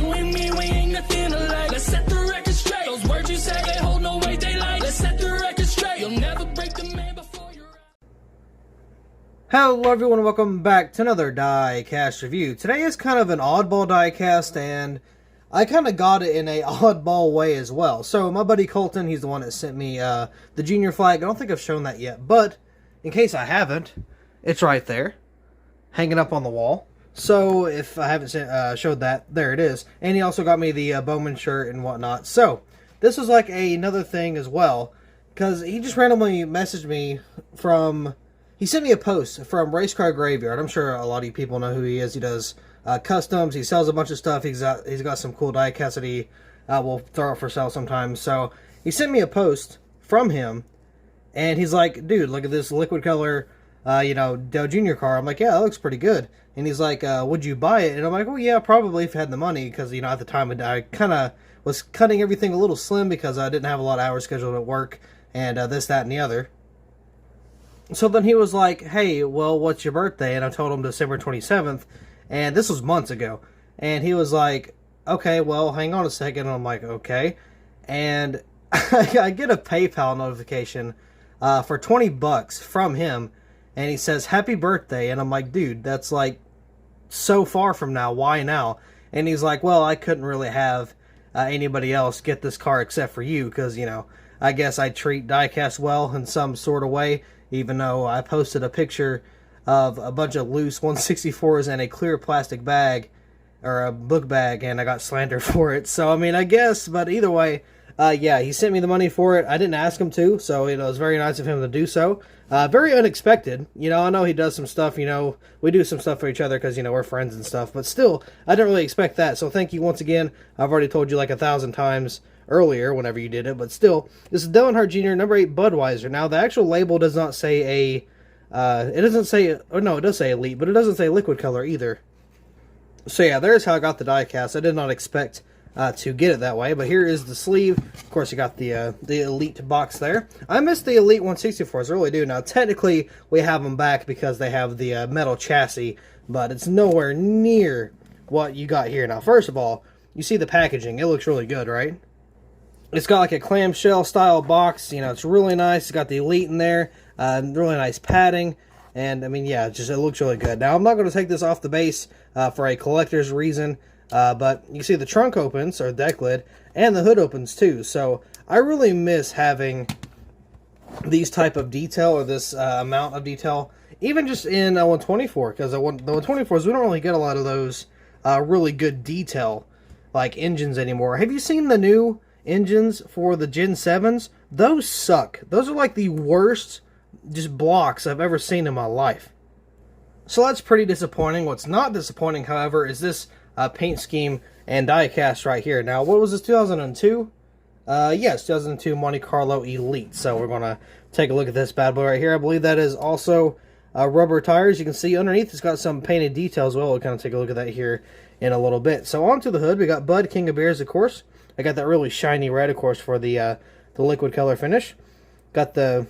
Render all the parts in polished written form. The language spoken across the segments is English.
You and me, we ain't nothing alike. Let's set the record straight. Those words you say, they hold no weight, they like. Let's set the record straight. You'll never break the man before you're out. Hello everyone, welcome back to another Diecast review. Today is kind of an oddball diecast, and I kind of got it in a oddball way as well. So my buddy Colton, he's the one that sent me the junior flag. I don't think I've shown that yet, but in case I haven't, it's right there, hanging up on the wall. So if I haven't showed that, there it is. And he also got me the Bowman shirt and whatnot. So this was like another thing as well, because he just randomly messaged me from... He sent me a post from Race Car Graveyard. I'm sure a lot of you people know who he is. He does customs. He sells a bunch of stuff. He's got some cool diecasts that he will throw out for sale sometimes. So he sent me a post from him, and he's like, "Dude, look at this liquid color, Dell Junior car." I'm like, "Yeah, that looks pretty good." And he's like, "Would you buy it?" And I'm like, "Well, yeah, probably if I had the money," because at the time I kind of was cutting everything a little slim because I didn't have a lot of hours scheduled at work and this, that, and the other. So then he was like, "Hey, well, what's your birthday?" And I told him December 27th, and this was months ago. And he was like, "Okay, well, hang on a second." And I'm like, "Okay." And I get a PayPal notification for $20 from him, and he says, "Happy birthday." And I'm like, "Dude, that's like so far from now. Why now?" And he's like, "Well, I couldn't really have anybody else get this car except for you, because, I guess I treat diecast well in some sort of way. Even though I posted a picture of a bunch of loose 164s and a clear plastic bag, or a book bag, and I got slandered for it. So, I guess, but either way, yeah, he sent me the money for it. I didn't ask him to, so, it was very nice of him to do so. Very unexpected. I know he does some stuff, we do some stuff for each other because, we're friends and stuff, but still, I didn't really expect that. So thank you once again. I've already told you like 1,000 times earlier whenever you did it, but still, this is Dell Earnhardt Jr. number 8 Budweiser. Now the actual label does not say it doesn't say, or no, it does say Elite, but it doesn't say liquid color either. So yeah, there's how I got the diecast. I did not expect to get it that way, but here is the sleeve. Of course, you got the Elite box there. I miss the Elite 164s, I really do. Now technically we have them back because they have the metal chassis, but it's nowhere near what you got here. Now first of all, you see the packaging, it looks really good, right? It's got like a clamshell style box, it's really nice. It's got the Elite in there, really nice padding, and yeah, it looks really good. Now I'm not going to take this off the base for a collector's reason, but you see the trunk opens, or deck lid, and the hood opens too. So I really miss having these type of detail, or this amount of detail, even just in a 124, because the 124s, we don't really get a lot of those really good detail like engines anymore. Have you seen the new engines for the Gen 7s? Those suck. Those are like the worst just blocks I've ever seen in my life. So that's pretty disappointing. What's not disappointing, however, is this paint scheme and diecast right here. Now, what was this, 2002? Yes, 2002 Monte Carlo Elite. So we're going to take a look at this bad boy right here. I believe that is also rubber tires. You can see underneath it's got some painted details as well. We'll kind of take a look at that here in a little bit. So onto the hood, we got Bud, King of Beers, of course. I got that really shiny red, of course, for the liquid color finish. Got the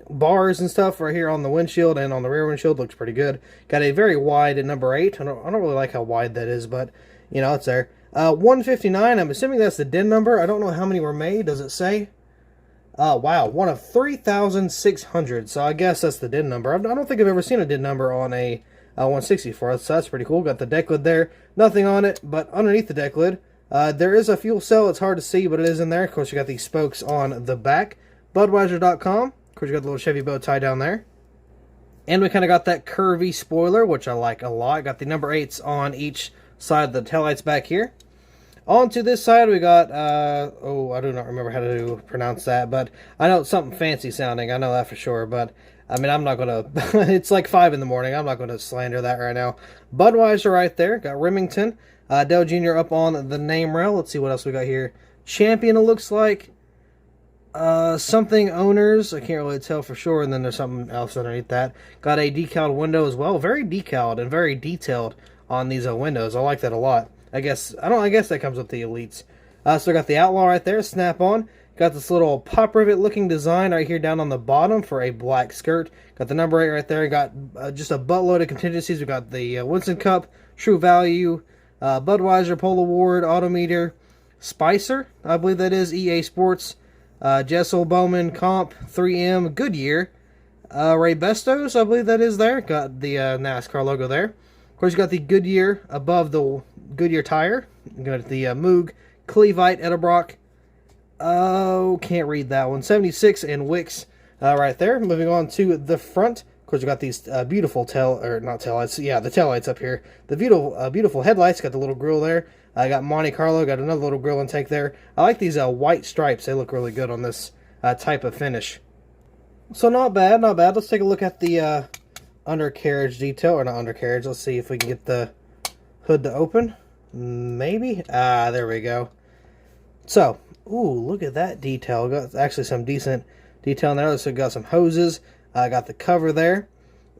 bars and stuff right here on the windshield and on the rear windshield. Looks pretty good. Got a very wide number 8. I don't really like how wide that is, but, it's there. 159, I'm assuming that's the DIN number. I don't know how many were made. Does it say? Wow, one of 3,600. So I guess that's the DIN number. I don't think I've ever seen a DIN number on a 164, so that's pretty cool. Got the deck lid there. Nothing on it, but underneath the deck lid, there is a fuel cell. It's hard to see, but it is in there. Of course, you got these spokes on the back. Budweiser.com. Of course, you got the little Chevy bow tie down there. And we kind of got that curvy spoiler, which I like a lot. Got the number 8s on each side of the taillights back here. On to this side, we got, I do not remember how to pronounce that, but I know it's something fancy sounding. I know that for sure, but, I'm not going to, it's like 5 in the morning. I'm not going to slander that right now. Budweiser right there. Got Remington. Dell Jr. up on the name rail. Let's see what else we got here. Champion, it looks like. Something owners. I can't really tell for sure. And then there's something else underneath that. Got a decaled window as well. Very decaled and very detailed on these windows. I like that a lot. I guess that comes with the Elites. So I got the Outlaw right there. Snap on. Got this little pop rivet looking design right here down on the bottom for a black skirt. Got the number 8 right there. Got just a buttload of contingencies. We got the Winston Cup, True Value, Budweiser, Polo Award, Autometer, Spicer, I believe that is, EA Sports, Jessel, Bowman, Comp, 3M, Goodyear, Ray Bestos, I believe that is there. Got the NASCAR logo there. Of course, you got the Goodyear above the Goodyear tire. You got the Moog, Clevite, Edelbrock. Oh, can't read that one. 76 and Wicks right there. Moving on to the front. Of course, you got these beautiful the taillights up here. The beautiful headlights. Got the little grill there. I got Monte Carlo. Got another little grill intake there. I like these white stripes. They look really good on this type of finish. So not bad, not bad. Let's take a look at the undercarriage detail, or not undercarriage. Let's see if we can get the hood to open. Maybe. There we go. So, ooh, look at that detail. Got actually some decent detail in there. So got some hoses. Got the cover there.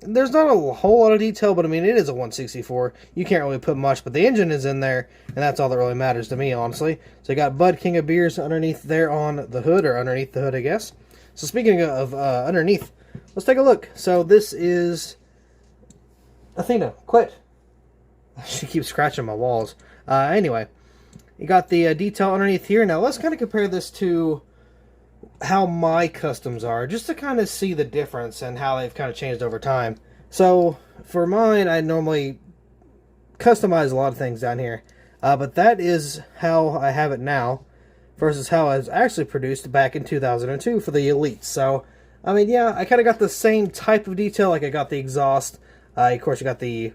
There's not a whole lot of detail, but I mean, it is a 164. You can't really put much, but the engine is in there, and that's all that really matters to me, honestly. So you got Bud King of Beers underneath there on the hood, or underneath the hood, I guess. So speaking of underneath, let's take a look. So this is Athena. Quit. She keeps scratching my walls. Anyway, you got the detail underneath here. Now let's kind of compare this to how my customs are, just to kind of see the difference and how they've kind of changed over time. So for mine, I normally customize a lot of things down here, but that is how I have it now versus how I was actually produced back in 2002 for the Elite. So I mean, yeah, I kind of got the same type of detail. Like I got the exhaust, of course you got the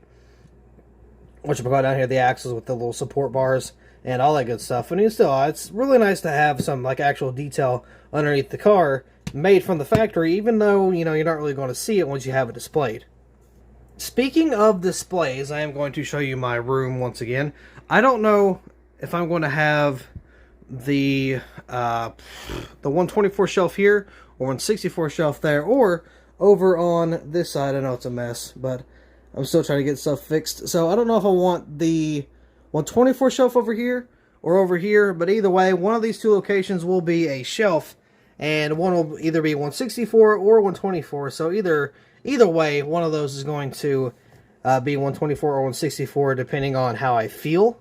down here, the axles with the little support bars and all that good stuff. And still, it's really nice to have some like actual detail underneath the car made from the factory, even though, you know, you're not really going to see it once you have it displayed. Speaking of displays, I am going to show you my room once again. I don't know if I'm going to have the 124 shelf here or 164 shelf there, or over on this side. I know it's a mess, but I'm still trying to get stuff fixed. So I don't know if I want the 124 shelf over here or over here, but either way, one of these two locations will be a shelf, and one will either be 164 or 124. So either way, one of those is going to be 124 or 164, depending on how I feel.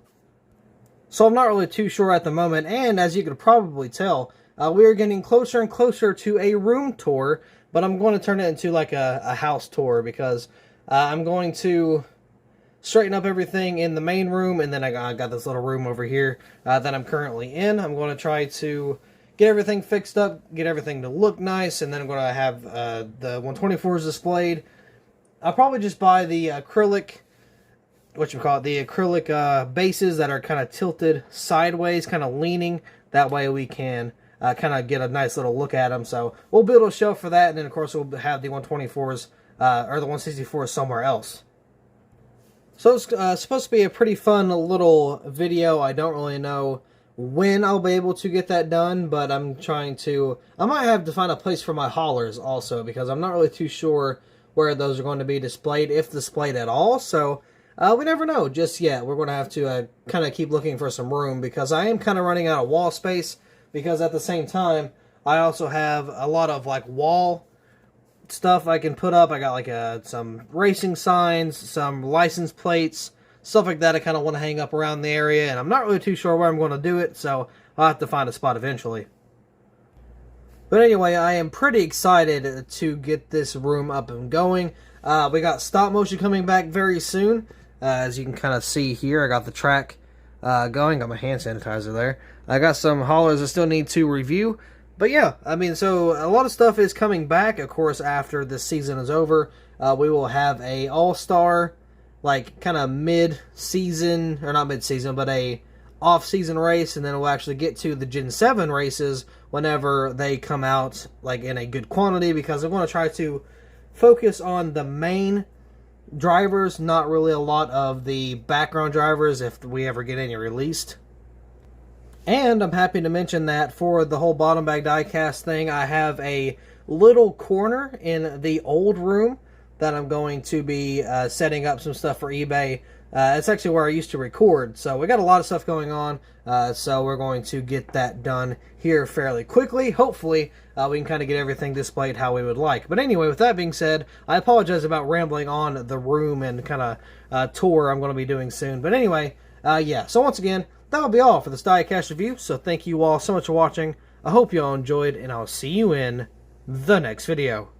So I'm not really too sure at the moment, and as you could probably tell, we are getting closer and closer to a room tour, but I'm going to turn it into like a house tour, because I'm going to straighten up everything in the main room, and then I got this little room over here that I'm currently in. I'm going to try to get everything fixed up, get everything to look nice, and then I'm going to have the 124s displayed. I'll probably just buy the acrylic, the acrylic bases that are kind of tilted sideways, kind of leaning. That way we can kind of get a nice little look at them. So we'll build a shelf for that, and then of course we'll have the 124s or the 164s somewhere else. So it's supposed to be a pretty fun little video. I don't really know when I'll be able to get that done, but I'm trying to. I might have to find a place for my haulers also, because I'm not really too sure where those are going to be displayed, if displayed at all. So we never know just yet. We're going to have to kind of keep looking for some room, because I am kind of running out of wall space, because at the same time I also have a lot of like wall stuff I can put up. I got like some racing signs, some license plates, stuff like that I kind of want to hang up around the area, and I'm not really too sure where I'm going to do it, so I'll have to find a spot eventually. But anyway, I am pretty excited to get this room up and going. We got stop motion coming back very soon. As you can kind of see here, I got the track going. Got my hand sanitizer there. I got some haulers I still need to review. But yeah, I mean, so a lot of stuff is coming back. Of course, after this season is over, we will have a all-star, like, kind of mid-season, or not mid-season, but a off-season race, and then we'll actually get to the Gen 7 races whenever they come out, like, in a good quantity, because I'm going to try to focus on the main drivers, not really a lot of the background drivers, if we ever get any released. And I'm happy to mention that for the whole bottom bag diecast thing, I have a little corner in the old room that I'm going to be setting up some stuff for eBay It's actually where I used to record, so we got a lot of stuff going on, so we're going to get that done here fairly quickly. Hopefully, we can kind of get everything displayed how we would like. But anyway, with that being said, I apologize about rambling on the room and kind of tour I'm going to be doing soon. But anyway, yeah, so once again, that'll be all for this Diecast review, so thank you all so much for watching. I hope you all enjoyed, and I'll see you in the next video.